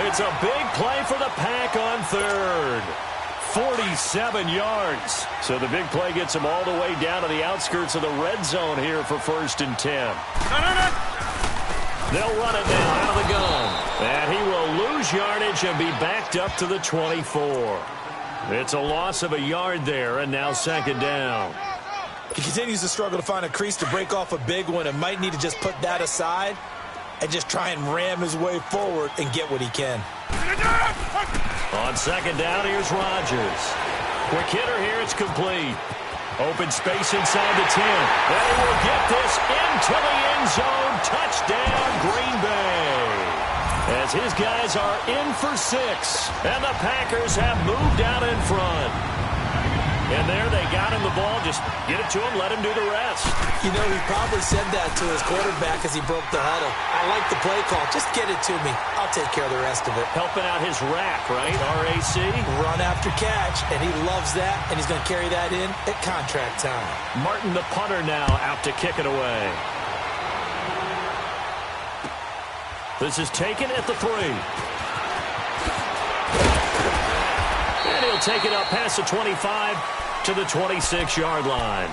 It's a big play for the Pack on 3rd. 47 yards. So the big play gets him all the way down to the outskirts of the red zone here for 1st and 10. They'll run it now out of the gun. And he will lose yardage and be backed up to the 24. It's a loss of a yard there, and now 2nd down. He continues to struggle to find a crease to break off a big one and might need to just put that aside and just try and ram his way forward and get what he can. On 2nd down, here's Rodgers. Quick hitter here, it's complete. Open space inside the 10. And he will get this into the end zone. Touchdown, Green Bay. As his guys are in for 6. And the Packers have moved out in front. And there they got him the ball. Just get it to him, let him do the rest. You know, he probably said that to his quarterback as he broke the huddle. I like the play call. Just get it to me. I'll take care of the rest of it. Helping out his rack, right? RAC. Run after catch, and he loves that, and he's going to carry that in at contract time. Martin, the punter, now out to kick it away. This is taken at the 3. And he'll take it up past the 25 to the 26-yard line.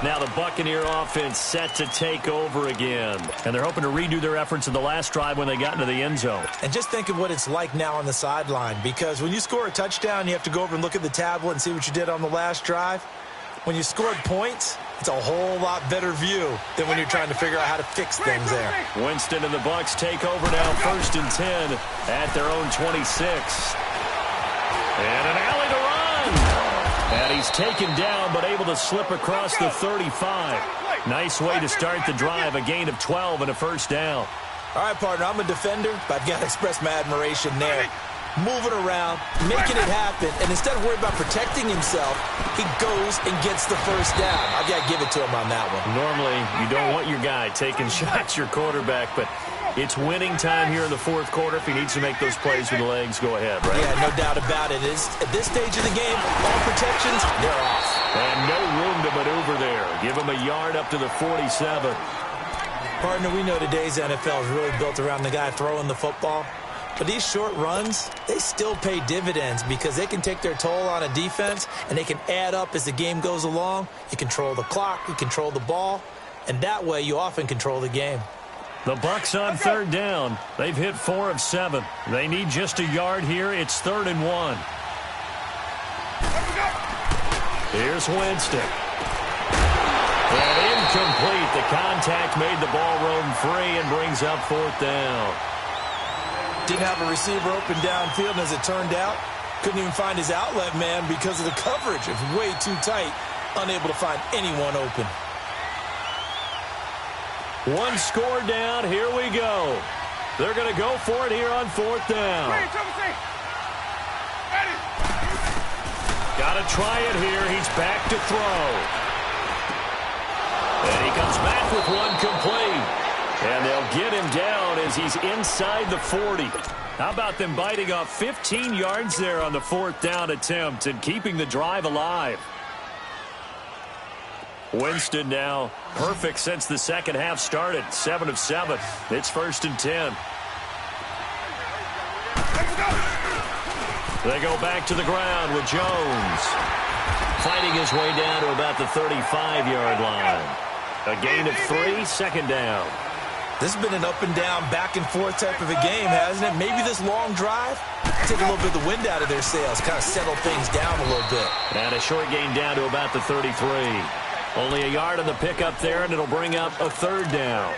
Now the Buccaneer offense set to take over again. And they're hoping to redo their efforts in the last drive when they got into the end zone. And just think of what it's like now on the sideline. Because when you score a touchdown, you have to go over and look at the tablet and see what you did on the last drive. When you scored points, it's a whole lot better view than when you're trying to figure out how to fix things there. Winston and the Bucs take over now 1st and 10 at their own 26. And an alley to run. And he's taken down but able to slip across the 35. Nice way to start the drive, a gain of 12 and a first down. All right, partner, I'm a defender, but I've got to express my admiration there. Moving around, making it happen, and instead of worrying about protecting himself, he goes and gets the first down. I've got to give it to him on that one. Normally, you don't want your guy taking shots, your quarterback, but it's winning time here in the fourth quarter. If he needs to make those plays with the legs, go ahead, right? Yeah, no doubt about it. At this stage of the game, all protections, they're off. And no room to maneuver there. Give him a yard up to the 47. Partner, we know today's NFL is really built around the guy throwing the football. But these short runs, they still pay dividends because they can take their toll on a defense and they can add up as the game goes along. You control the clock, you control the ball, and that way you often control the game. The Bucs on third down. They've hit 4 of 7. They need just a yard here. It's 3rd and 1. Here's Winston. And incomplete. The contact made the ball roam free and brings up 4th down. Didn't have a receiver open downfield, and as it turned out, couldn't even find his outlet man because of the coverage. It was way too tight, unable to find anyone open. One score down. Here we go. They're going to go for it here on 4th down. Got to try it here. He's back to throw. And he comes back with one complete. And they'll get him down as he's inside the 40. How about them biting off 15 yards there on the 4th down attempt and keeping the drive alive? Winston now perfect since the second half started. 7 of 7. It's 1st and 10. They go back to the ground with Jones. Fighting his way down to about the 35-yard line. A gain of 3, 2nd down. This has been an up-and-down, back-and-forth type of a game, hasn't it? Maybe this long drive, take a little bit of the wind out of their sails, kind of settle things down a little bit. And a short gain down to about the 33. Only a yard on the pickup there, and it'll bring up a 3rd down.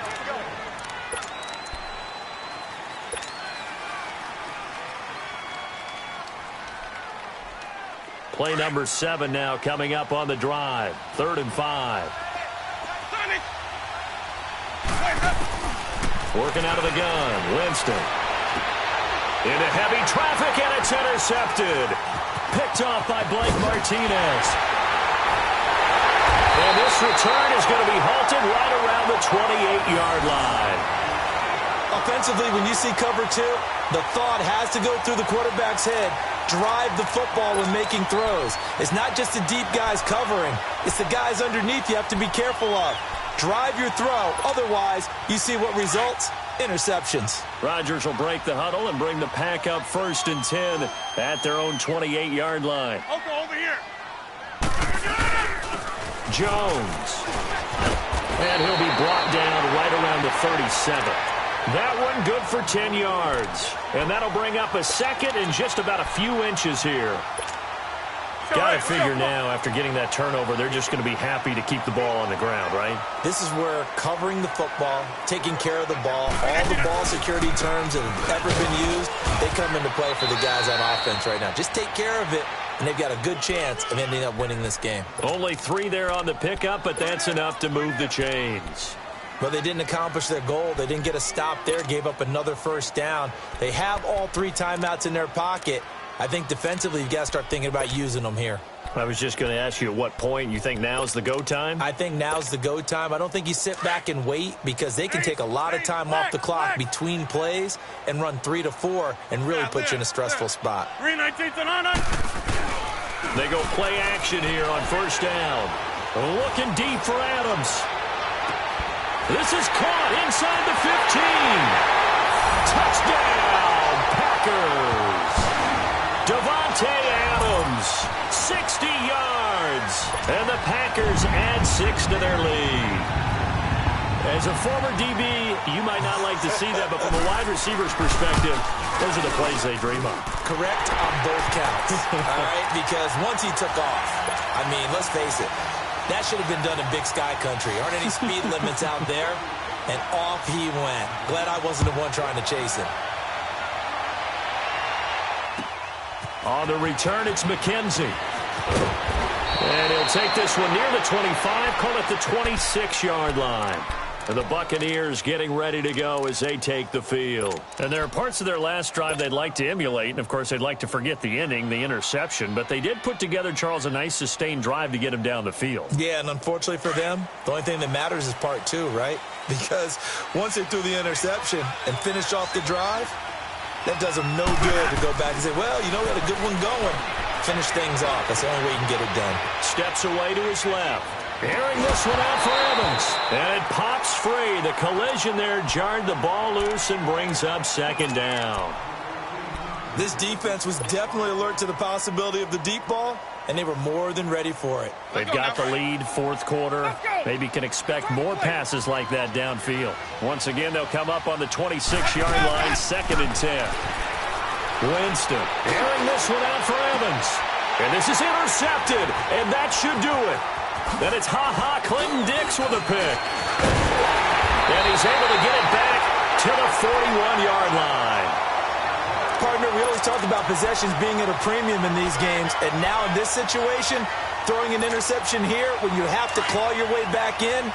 Play number 7 now coming up on the drive. 3rd and 5. Working out of the gun, Winston. Into heavy traffic, and it's intercepted. Picked off by Blake Martinez. And this return is going to be halted right around the 28-yard line. Offensively, when you see cover 2, the thought has to go through the quarterback's head. Drive the football when making throws. It's not just the deep guys covering. It's the guys underneath you have to be careful of. Drive your throw. Otherwise, you see what results? Interceptions. Rodgers will break the huddle and bring the pack up 1st and 10 at their own 28-yard line. Over here. Jones. And he'll be brought down right around the 37. That one good for 10 yards. And that'll bring up a 2nd and just about a few inches here. Got to figure now, after getting that turnover, they're just going to be happy to keep the ball on the ground, right? This is where covering the football, taking care of the ball, all the ball security terms that have ever been used, they come into play for the guys on offense right now. Just take care of it, and they've got a good chance of ending up winning this game. Only 3 there on the pickup, but that's enough to move the chains. But they didn't accomplish their goal. They didn't get a stop there, gave up another 1st down. They have all 3 timeouts in their pocket. I think defensively, you've got to start thinking about using them here. I was just going to ask you at what point you think now's the go time? I think now's the go time. I don't think you sit back and wait because they can take a lot of time off the clock between plays and run 3 to 4 and really put you in a stressful spot. 3/19 and on. They go play action here on 1st down. Looking deep for Adams. This is caught inside the 15. Touchdown, Packers. Davante Adams, 60 yards, and the Packers add 6 to their lead. As a former DB, you might not like to see that, but from a wide receiver's perspective, those are the plays they dream of. Correct on both counts, all right? Because once he took off, I mean, let's face it, that should have been done in Big Sky Country. Aren't any speed limits out there? And off he went. Glad I wasn't the one trying to chase him. On the return, it's McKenzie. And he'll take this one near the 25, call it the 26-yard line. And the Buccaneers getting ready to go as they take the field. And there are parts of their last drive they'd like to emulate. And, of course, they'd like to forget the inning, the interception. But they did put together, Charles, a nice sustained drive to get him down the field. Yeah, and unfortunately for them, the only thing that matters is part two, right? Because once they threw the interception and finished off the drive, that does them no good to go back and say, well, you know, we had a good one going. Finish things off. That's the only way you can get it done. Steps away to his left. Airing this one out for Evans. And it pops free. The collision there jarred the ball loose and brings up second down. This defense was definitely alert to the possibility of the deep ball, and they were more than ready for it. They've got the lead, fourth quarter. Maybe can expect more passes like that downfield. Once again, they'll come up on the 26-yard line, 2nd and 10. Winston airing this one out for Evans. And this is intercepted, and that should do it. Then it's Clinton Dix with a pick. And he's able to get it back to the 41-yard line. Partner, we always talked about possessions being at a premium in these games, and now in this situation, throwing an interception here when you have to claw your way back in,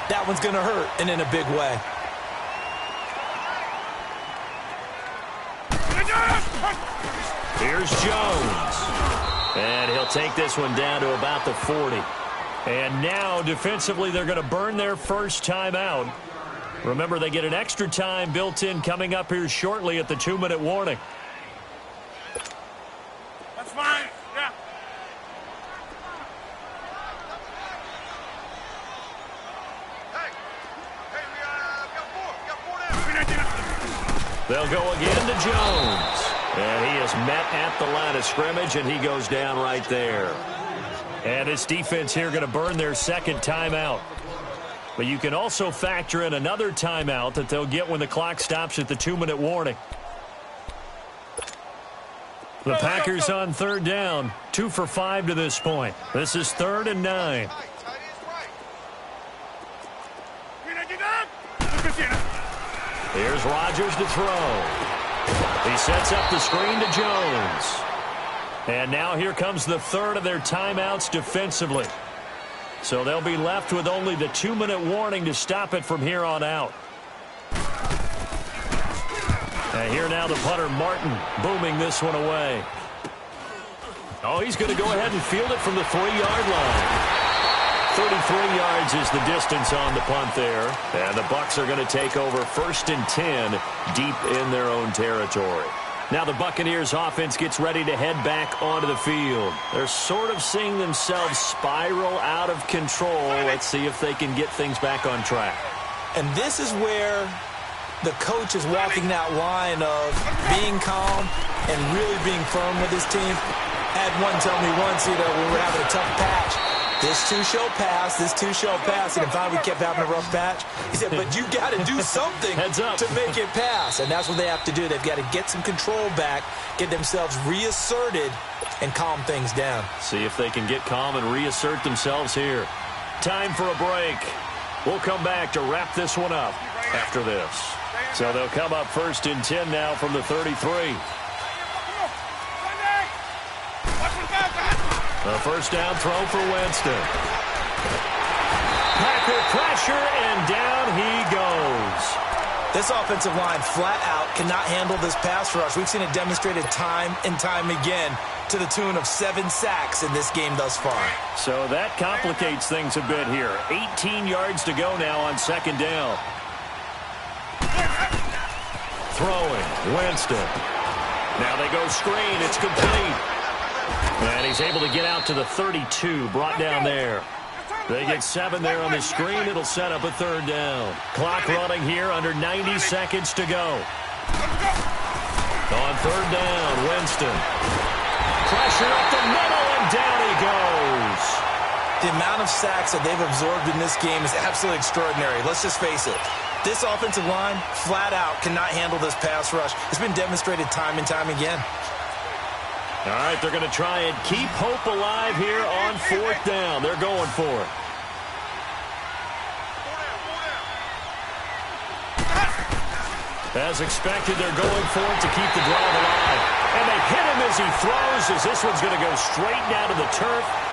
that one's going to hurt, and in a big way. Here's Jones. And he'll take this one down to about the 40. And now, defensively, they're going to burn their first timeout. Remember, they get an extra time built in coming up here shortly at the 2-minute warning. That's fine. Yeah. Hey, we got 4 down. They'll go again to Jones. And he is met at the line of scrimmage, and he goes down right there. And this defense here going to burn their second timeout. But you can also factor in another timeout that they'll get when the clock stops at the 2-minute warning. The Packers on third down, 2 for 5 to this point. This is 3rd and 9. Here's Rodgers to throw. He sets up the screen to Jones. And now here comes the third of their timeouts defensively. So they'll be left with only the 2-minute warning to stop it from here on out. And here now the punter, Martin, booming this one away. Oh, he's going to go ahead and field it from the 3-yard line. 33 yards is the distance on the punt there. And the Bucs are going to take over 1st and 10 deep in their own territory. Now the Buccaneers offense gets ready to head back onto the field. They're sort of seeing themselves spiral out of control. Let's see if they can get things back on track. And this is where the coach is walking that line of being calm and really being firm with his team. I had one tell me once, when we were having a tough patch, this too shall pass, this too shall pass. And finally we kept having a rough patch. He said, but you got to do something to make it pass. And that's what they have to do. They've got to get some control back, get themselves reasserted, and calm things down. See if they can get calm and reassert themselves here. Time for a break. We'll come back to wrap this one up after this. So they'll come up 1st and 10 now from the 33. A first down throw for Winston. Packer pressure, and down he goes. This offensive line flat out cannot handle this pass rush. We've seen it demonstrated time and time again to the tune of 7 sacks in this game thus far. So that complicates things a bit here. 18 yards to go now on 2nd down. Throwing, Winston. Now they go screen. It's complete. And he's able to get out to the 32, brought down there. They get 7 there on the screen. It'll set up a 3rd down. Clock running here, under 90 seconds to go. On 3rd down, Winston. Pressure up the middle, and down he goes. The amount of sacks that they've absorbed in this game is absolutely extraordinary. Let's just face it. This offensive line, flat out, cannot handle this pass rush. It's been demonstrated time and time again. All right, they're going to try and keep hope alive here on 4th down. They're going for it. As expected, they're going for it to keep the drive alive. And they hit him as he throws, as this one's going to go straight down to the turf.